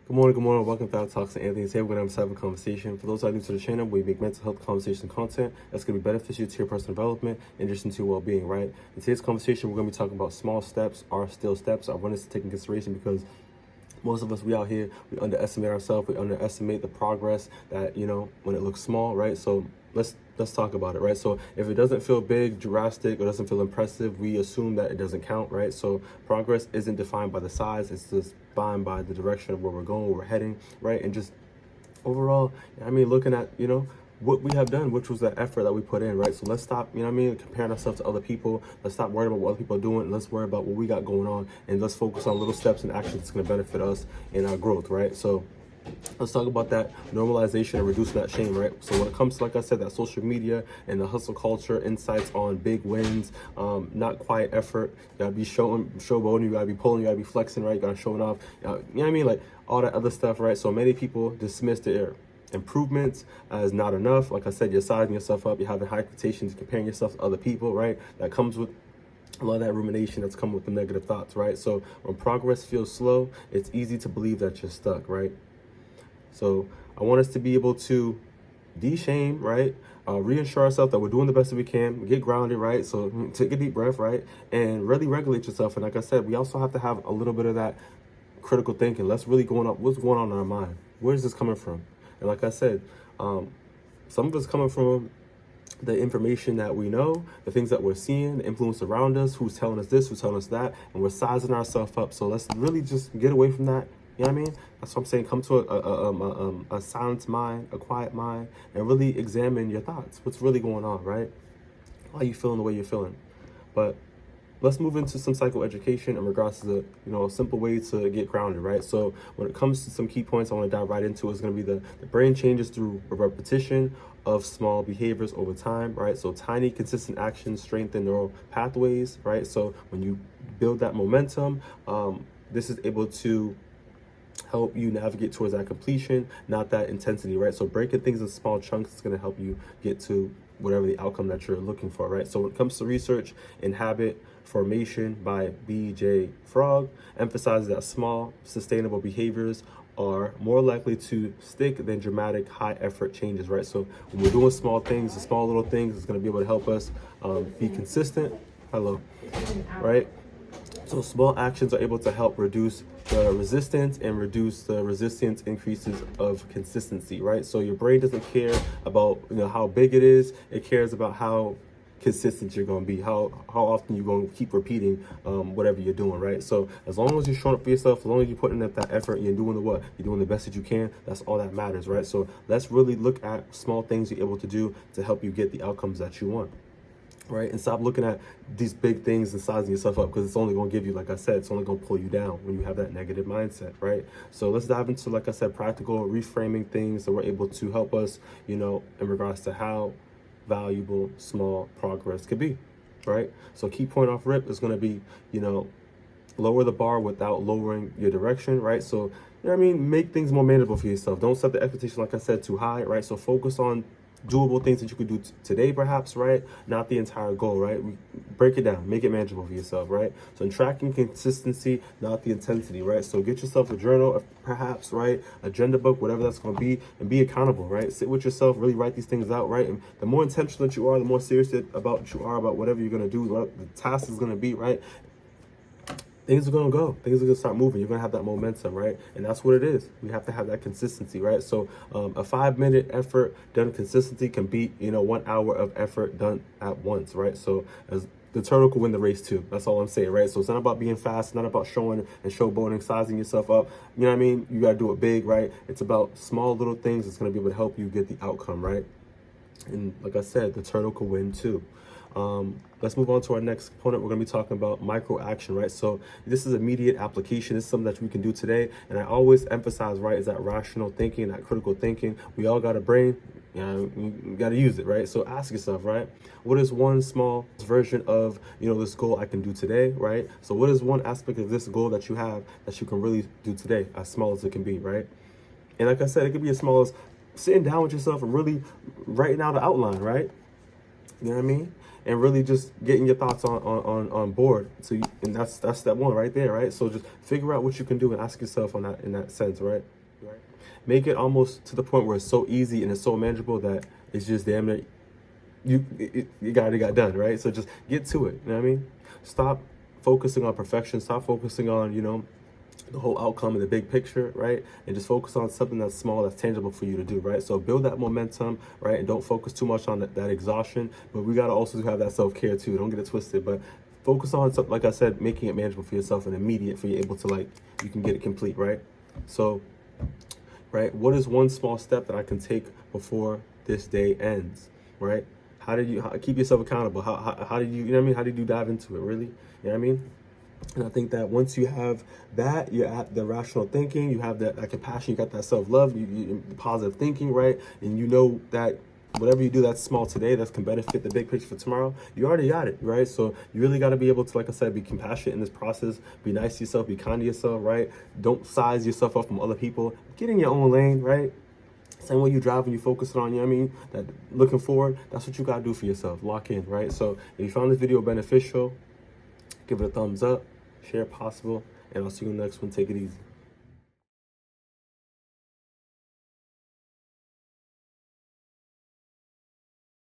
Good morning, good morning. Welcome to Our Talks and Anthony. Today we're going to have a conversation. For those who are new to the channel, we make mental health conversation content that's going to be beneficial to your personal development and just into your well-being, right? In today's conversation, we're going to be talking about small steps are still steps. I want us to take in consideration because most of us, we out here, we underestimate ourselves. We underestimate the progress that, when it looks small, right? So let's talk about it, right? So if it doesn't feel big, drastic, or doesn't feel impressive, we assume that it doesn't count, right? So progress isn't defined by the size. It's just defined by the direction of where we're going, where we're heading, right? And just overall, looking at, what we have done, which was the effort that we put in, right? So let's stop, comparing ourselves to other people. Let's stop worrying about what other people are doing. Let's worry about what we got going on, and let's focus on little steps and actions that's going to benefit us in our growth, right? So let's talk about that normalization and reducing that shame, right? So when it comes to, like I said, that social media and the hustle culture, insights on big wins, not quiet effort, you gotta be showboating, you gotta be pulling, you gotta be flexing, right? You gotta showing off, like all that other stuff, right? So many people dismiss their improvements as not enough. Like I said, you're sizing yourself up, you're having high expectations, comparing yourself to other people, right? That comes with a lot of that rumination that's come with the negative thoughts, right? So when progress feels slow, it's easy to believe that you're stuck, right? So I want us to be able to de-shame, right? Reassure ourselves that we're doing the best that we can, get grounded, right? So take a deep breath, right? And really regulate yourself. And like I said, we also have to have a little bit of that critical thinking. Let's really what's going on in our mind? Where is this coming from? And like I said, some of it's coming from the information that we know, the things that we're seeing, the influence around us, who's telling us this, who's telling us that, and we're sizing ourselves up. So let's really just get away from that. You know what I mean? That's what I'm saying. Come to a silent mind, a quiet mind, and really examine your thoughts. What's really going on, right? Why are you feeling the way you're feeling? But let's move into some psychoeducation in regards to a simple way to get grounded, right? So when it comes to some key points I want to dive right into is going to be the brain changes through a repetition of small behaviors over time, right? So tiny consistent actions strengthen neural pathways, right? So when you build that momentum, this is able to help you navigate towards that completion, not that intensity, right? So breaking things in small chunks is going to help you get to whatever the outcome that you're looking for, right? So when it comes to research in habit formation by B.J. Frog, emphasizes that small, sustainable behaviors are more likely to stick than dramatic, high effort changes, right? So when we're doing small things, the small little things is going to be able to help us be consistent. Hello, right? So small actions are able to help reduce the resistance and reduce the resistance increases of consistency, right? So your brain doesn't care about how big it is. It cares about how consistent you're going to be, how often you're going to keep repeating whatever you're doing, right? So as long as you're showing up for yourself, as long as you're putting in that effort, and you're doing you're doing the best that you can, that's all that matters, right? So let's really look at small things you're able to do to help you get the outcomes that you want. Right, and stop looking at these big things and sizing yourself up, because it's only going to give you, like I said, it's only going to pull you down when you have that negative mindset, right? So let's dive into, like I said, practical reframing things that were able to help us, in regards to how valuable small progress could be, right? So key point off rip is going to be, lower the bar without lowering your direction, right? So, make things more manageable for yourself. Don't set the expectation, like I said, too high, right? So focus on doable things that you could do today, perhaps, right? Not the entire goal, right? Break it down, make it manageable for yourself, right? So in tracking consistency, not the intensity, right? So get yourself a journal, perhaps, right? Agenda book, whatever that's going to be, and be accountable, right? Sit with yourself, really write these things out, right? And the more intentional that you are, the more serious about you are about whatever you're going to do, what the task is going to be, right? Things are going to go. Things are going to start moving. You're going to have that momentum, right? And that's what it is. We have to have that consistency, right? So a 5-minute effort done consistently can beat, 1 hour of effort done at once, right? So as the turtle can win the race too. That's all I'm saying, right? So it's not about being fast. It's not about showing and showboating, sizing yourself up. You know what I mean? You got to do it big, right? It's about small little things that's going to be able to help you get the outcome, right? And like I said, the turtle can win too. Let's move on to our next component. We're going to be talking about micro action, right? So this is immediate application. This is something that we can do today. And I always emphasize, right, is that rational thinking, that critical thinking. We all got a brain. You got to use it, right? So ask yourself, right, what is one small version of, this goal I can do today, right? So what is one aspect of this goal that you have that you can really do today, as small as it can be, right? And like I said, it could be as small as sitting down with yourself and really writing out an outline, right? You know what I mean? and really just getting your thoughts on board. So and that's step one right there, right? So just figure out what you can do and ask yourself on that in that sense, right? Right. Make it almost to the point where it's so easy and it's so manageable that it's just damn near you got done, right? So just get to it. You know what I mean? Stop focusing on perfection. Stop focusing on, you know, the whole outcome and the big picture, right? And just focus on something that's small, that's tangible for you to do, right? So build that momentum, right? And don't focus too much on that exhaustion. But we got to also have that self-care too. Don't get it twisted. But focus on something, like I said, making it manageable for yourself and immediate for you able to, like, you can get it complete, right? So, right, what is one small step that I can take before this day ends, right? How keep yourself accountable? How did you, you know what I mean? How did you dive into it, really? You know what I mean? And I think that once you have that, you're at the rational thinking, you have that compassion, you got that self-love, you positive thinking, right? And you know that whatever you do that's small today, that can benefit the big picture for tomorrow, you already got it, right? So you really got to be able to, like I said, be compassionate in this process, be nice to yourself, be kind to yourself, right? Don't size yourself up from other people. Get in your own lane, right? Same way you drive and you focus on, you know what I mean, that looking forward, that's what you got to do for yourself. Lock in, right? So if you found this video beneficial, give it a thumbs up, share if possible, and I'll see you in the next one. Take it easy.